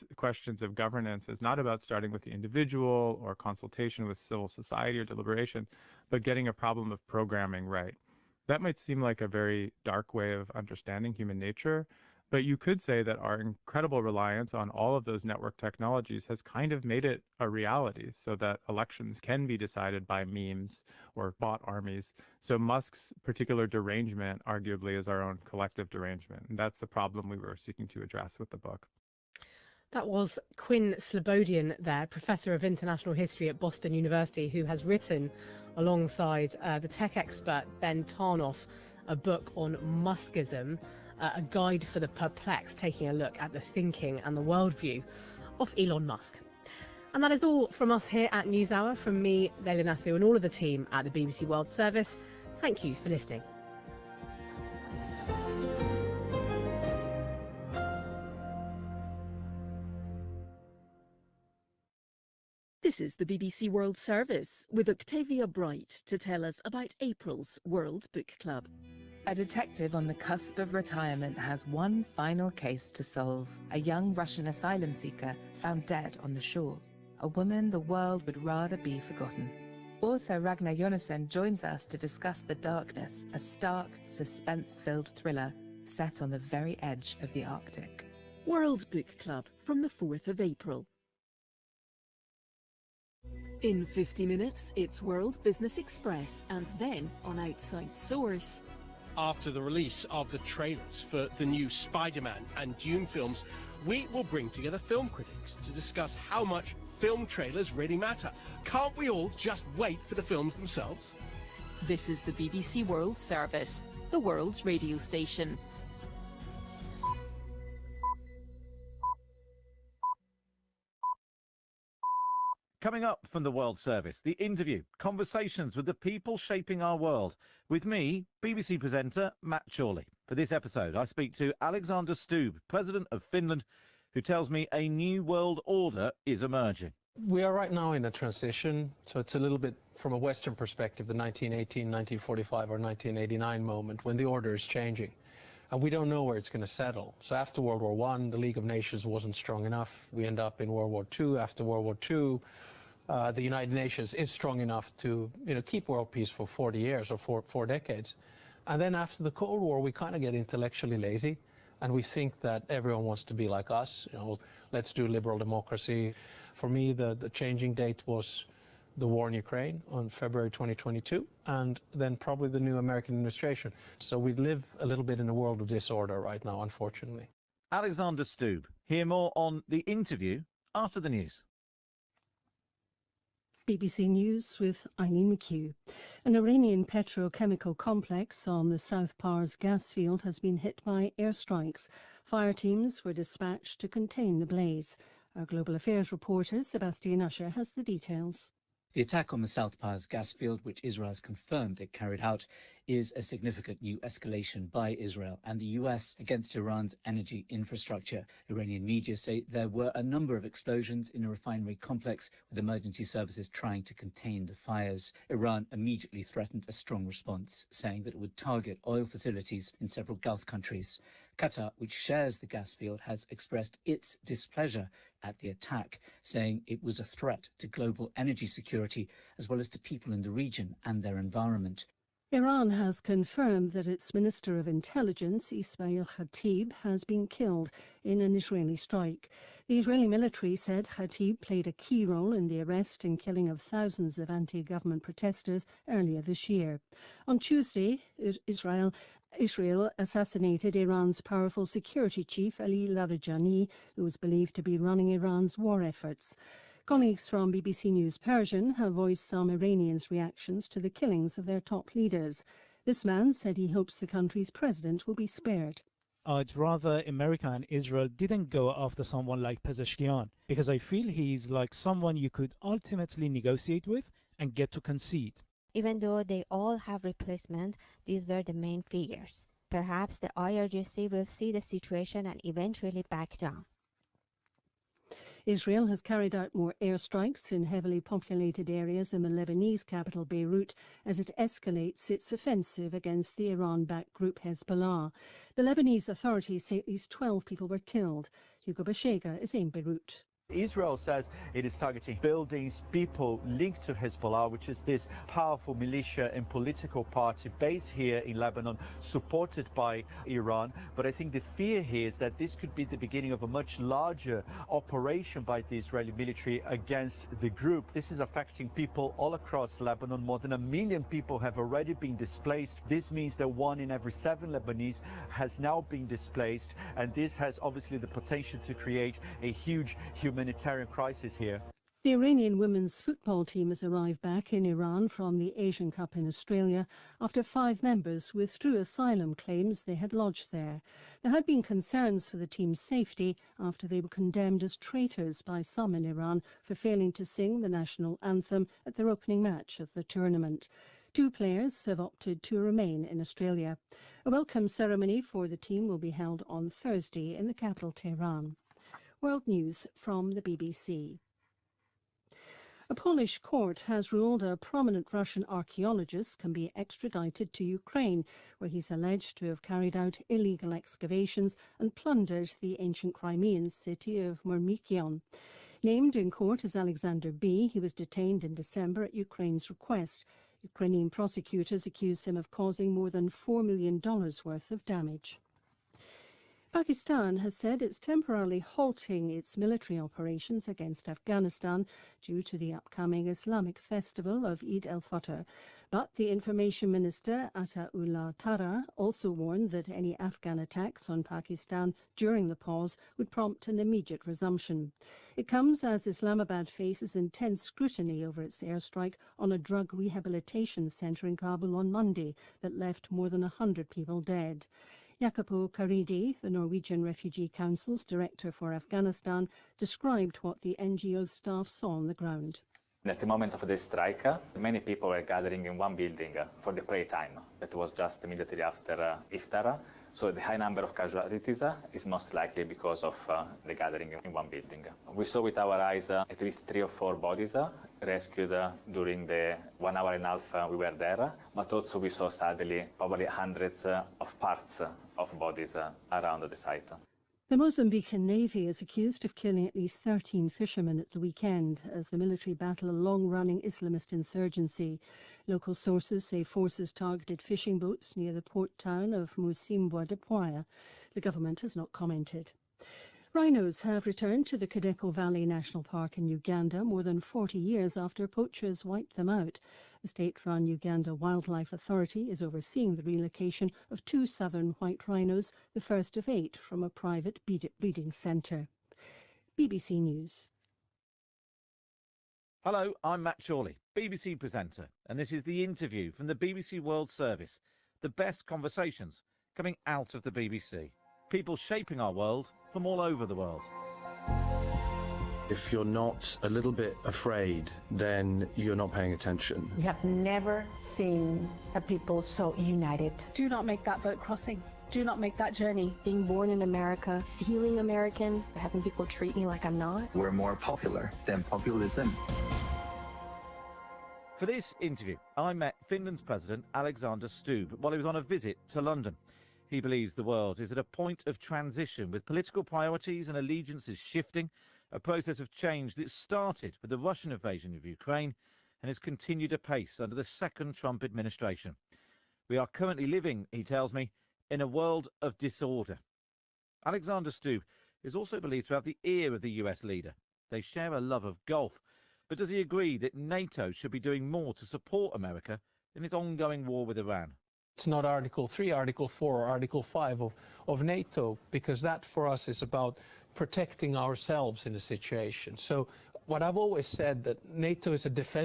these questions of governance is not about starting with the individual or consultation with civil society or deliberation, but getting a problem of programming right. That might seem like a very dark way of understanding human nature, but you could say that our incredible reliance on all of those network technologies has kind of made it a reality so that elections can be decided by memes or bot armies. So Musk's particular derangement arguably is our own collective derangement. And that's the problem we were seeking to address with the book. That was Quinn Slobodian there, Professor of International History at Boston University, who has written alongside the tech expert Ben Tarnoff a book on Muskism, a guide for the perplexed, taking a look at the thinking and the worldview of Elon Musk. And that is all from us here at NewsHour, from me, Leila Nathu, and all of the team at the BBC World Service. Thank you for listening. This is the BBC World Service with Octavia Bright to tell us about April's World Book Club. A detective on the cusp of retirement has one final case to solve. A young Russian asylum seeker found dead on the shore. A woman the world would rather be forgotten. Author Ragnar Jonasson joins us to discuss The Darkness, a stark, suspense-filled thriller set on the very edge of the Arctic. World Book Club from the 4th of April. In 50 minutes, it's World Business Express, and then on Outside Source. After the release of the trailers for the new Spider-Man and Dune films, we will bring together film critics to discuss how much film trailers really matter. Can't we all just wait for the films themselves? This is the BBC World Service, the world's radio station. Coming up from the World Service, the interview, conversations with the people shaping our world. With me, BBC presenter Matt Chorley. For this episode, I speak to Alexander Stubb, President of Finland, who tells me a new world order is emerging. We are right now in a transition, so it's a little bit from a Western perspective, the 1918, 1945 or 1989 moment when the order is changing. And we don't know where it's going to settle. So after World War I, the League of Nations wasn't strong enough. We end up in World War II. After World War II, the United Nations is strong enough to keep world peace for 40 years or four decades. And then after the Cold War, we kind of get intellectually lazy. And we think that everyone wants to be like us. Let's do liberal democracy. For me, the changing date was the war in Ukraine on February 2022, and then probably the new American administration. So we live a little bit in a world of disorder right now, unfortunately. Alexander Stubb. Hear more on the interview after the news. BBC News with Eileen McHugh. An Iranian petrochemical complex on the South Pars gas field has been hit by airstrikes. Fire teams were dispatched to contain the blaze. Our Global Affairs reporter Sebastian Usher has the details. The attack on the South Pars gas field, which Israel has confirmed it carried out, is a significant new escalation by Israel and the US against Iran's energy infrastructure. Iranian media say there were a number of explosions in a refinery complex, with emergency services trying to contain the fires. Iran immediately threatened a strong response, saying that it would target oil facilities in several Gulf countries. Qatar, which shares the gas field, has expressed its displeasure at the attack, saying it was a threat to global energy security as well as to people in the region and their environment. Iran has confirmed that its Minister of Intelligence, Ismail Khatib, has been killed in an Israeli strike. The Israeli military said Khatib played a key role in the arrest and killing of thousands of anti-government protesters earlier this year. On Tuesday, Israel assassinated Iran's powerful security chief, Ali Larijani, who was believed to be running Iran's war efforts. Colleagues from BBC News Persian have voiced some Iranians' reactions to the killings of their top leaders. This man said he hopes the country's president will be spared. I'd rather America and Israel didn't go after someone like Pezeshkian, because I feel he's like someone you could ultimately negotiate with and get to concede. Even though they all have replacement, these were the main figures. Perhaps the IRGC will see the situation and eventually back down. Israel has carried out more airstrikes in heavily populated areas in the Lebanese capital Beirut as it escalates its offensive against the Iran-backed group Hezbollah. The Lebanese authorities say at least 12 people were killed. Hugo Bashega is in Beirut. Israel says it is targeting buildings, people linked to Hezbollah, which is this powerful militia and political party based here in Lebanon, supported by Iran. But I think the fear here is that this could be the beginning of a much larger operation by the Israeli military against the group. This is affecting people all across Lebanon. More than 1 million people have already been displaced. This means that 1 in every 7 Lebanese has now been displaced, and this has obviously the potential to create a huge humanitarian crisis here. The Iranian women's football team has arrived back in Iran from the Asian Cup in Australia after 5 members withdrew asylum claims they had lodged there. There had been concerns for the team's safety after they were condemned as traitors by some in Iran for failing to sing the national anthem at their opening match of the tournament. 2 players have opted to remain in Australia. A welcome ceremony for the team will be held on Thursday in the capital Tehran. World News from the BBC. A Polish court has ruled a prominent Russian archaeologist can be extradited to Ukraine, where he's alleged to have carried out illegal excavations and plundered the ancient Crimean city of Myrmikion. Named in court as Alexander B., he was detained in December at Ukraine's request. Ukrainian prosecutors accuse him of causing more than $4 million worth of damage. Pakistan has said it's temporarily halting its military operations against Afghanistan due to the upcoming Islamic festival of Eid al-Fitr. But the Information Minister, Ataullah Tara, also warned that any Afghan attacks on Pakistan during the pause would prompt an immediate resumption. It comes as Islamabad faces intense scrutiny over its airstrike on a drug rehabilitation centre in Kabul on Monday that left more than 100 people dead. Jacopo Caridi, the Norwegian Refugee Council's director for Afghanistan, described what the NGO's staff saw on the ground. At the moment of the strike, many people were gathering in one building for the prayer time. That was just immediately after Iftar. So the high number of casualties is most likely because of the gathering in one building. We saw with our eyes at least 3 or 4 bodies rescued during the 1 hour and a half we were there, but also we saw sadly probably hundreds of parts of bodies around the site. The Mozambican Navy is accused of killing at least 13 fishermen at the weekend as the military battle a long-running Islamist insurgency. Local sources say forces targeted fishing boats near the port town of Mocímboa de Praia. The government has not commented. Rhinos have returned to the Kadepo Valley National Park in Uganda more than 40 years after poachers wiped them out. The state-run Uganda Wildlife Authority is overseeing the relocation of 2 southern white rhinos, the first of 8 from a private breeding centre. BBC News. Hello, I'm Matt Chorley, BBC presenter, and this is The Interview from the BBC World Service, the best conversations coming out of the BBC. People shaping our world from all over the world. If you're not a little bit afraid, then you're not paying attention. We have never seen a people so united. Do not make that boat crossing. Do not make that journey. Being born in America, feeling American, having people treat me like I'm not. We're more popular than populism. For this interview, I met Finland's President Alexander Stubb while he was on a visit to London. He believes the world is at a point of transition with political priorities and allegiances shifting, a process of change that started with the Russian invasion of Ukraine and has continued apace under the second Trump administration. We are currently living, he tells me, in a world of disorder. Alexander Stubb is also believed to have the ear of the US leader. They share a love of golf. But does he agree that NATO should be doing more to support America in its ongoing war with Iran? It's not Article 3, Article 4 or Article 5 of NATO, because that for us is about protecting ourselves in a situation. So what I've always said, that NATO is a defense